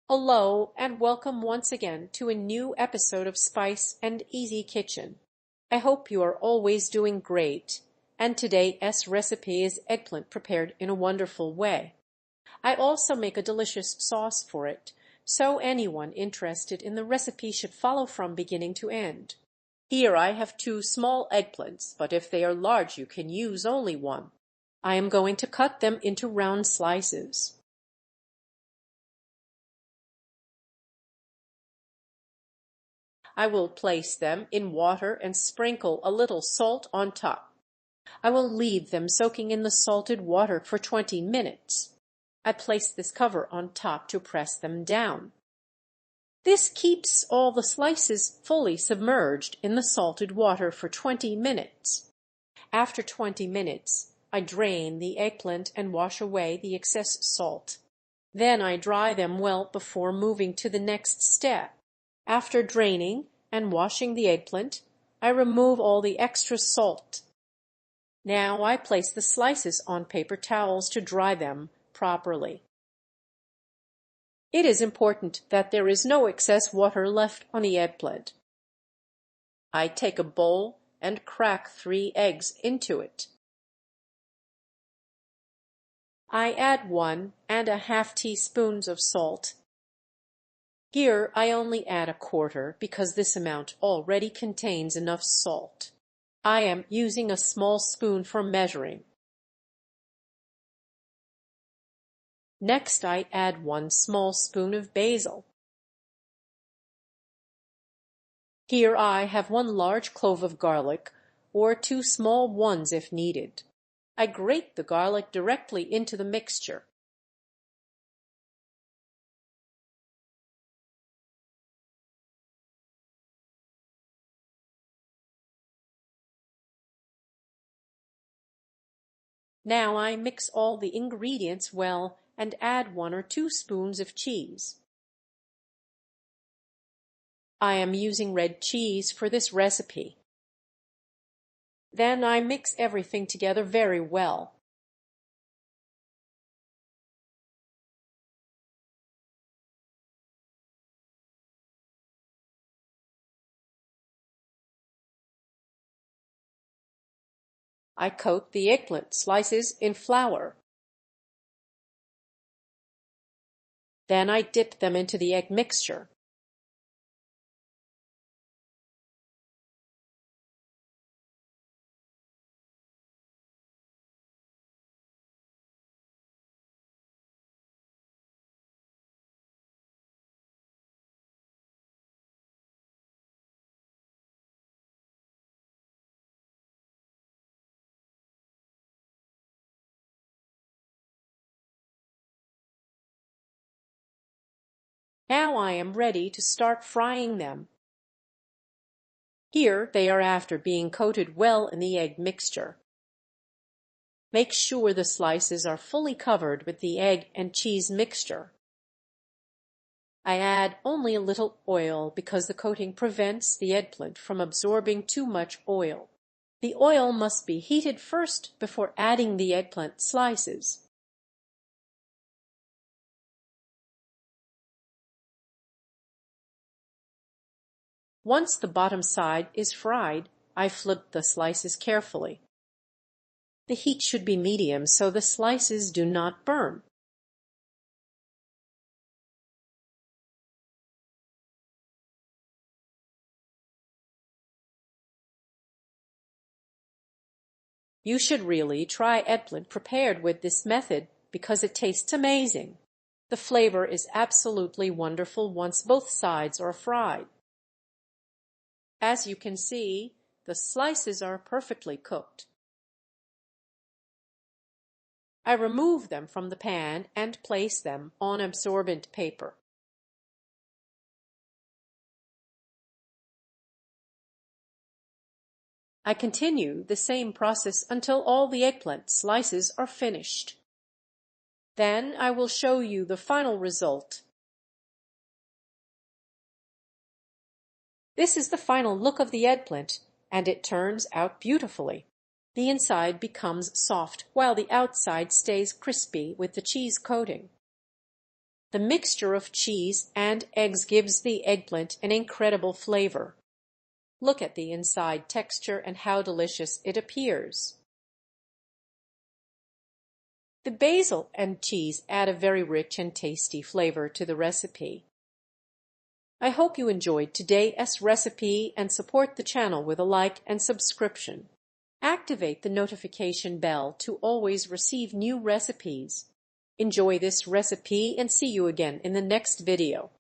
Hello and welcome once again to a new episode of Spice and Easy Kitchen. I hope you are always doing great, and today's recipe is eggplant prepared in a wonderful way. I also make a delicious sauce for it, so anyone interested in the recipe should follow from beginning to end. Here I have two small eggplants, but if they are large you can use only one. I am going to cut them into round slices. I will place them in water and sprinkle a little salt on top. I will leave them soaking in the salted water for 20 minutes. I place this cover on top to press them down. This keeps all the slices fully submerged in the salted water for 20 minutes. After 20 minutes, I drain the eggplant and wash away the excess salt. Then I dry them well before moving to the next step. After draining and washing the eggplant, I remove all the extra salt. Now I place the slices on paper towels to dry them properly. It is important that there is no excess water left on the eggplant. I take a bowl and crack 3 eggs into it. I add 1½ teaspoons of salt. Here I only add 1/4 because this amount already contains enough salt. I am using a small spoon for measuring. Next I add 1 small spoon of basil. Here I have 1 large clove of garlic, or 2 small ones if needed. I grate the garlic directly into the mixture. Now I mix all the ingredients well and add 1 or 2 spoons of cheese. I am using red cheese for this recipe. Then I mix everything together very well. I coat the eggplant slices in flour. Then I dip them into the egg mixture. Now I am ready to start frying them. Here they are after being coated well in the egg mixture. Make sure the slices are fully covered with the egg and cheese mixture. I add only a little oil because the coating prevents the eggplant from absorbing too much oil. The oil must be heated first before adding the eggplant slices. Once the bottom side is fried, I flip the slices carefully. The heat should be medium so the slices do not burn. You should really try eggplant prepared with this method because it tastes amazing. The flavor is absolutely wonderful once both sides are fried. As you can see, the slices are perfectly cooked. I remove them from the pan and place them on absorbent paper. I continue the same process until all the eggplant slices are finished. Then I will show you the final result. This is the final look of the eggplant, and it turns out beautifully. The inside becomes soft while the outside stays crispy with the cheese coating. The mixture of cheese and eggs gives the eggplant an incredible flavor. Look at the inside texture and how delicious it appears. The basil and cheese add a very rich and tasty flavor to the recipe. I hope you enjoyed today's recipe and support the channel with a like and subscription. Activate the notification bell to always receive new recipes. Enjoy this recipe and see you again in the next video.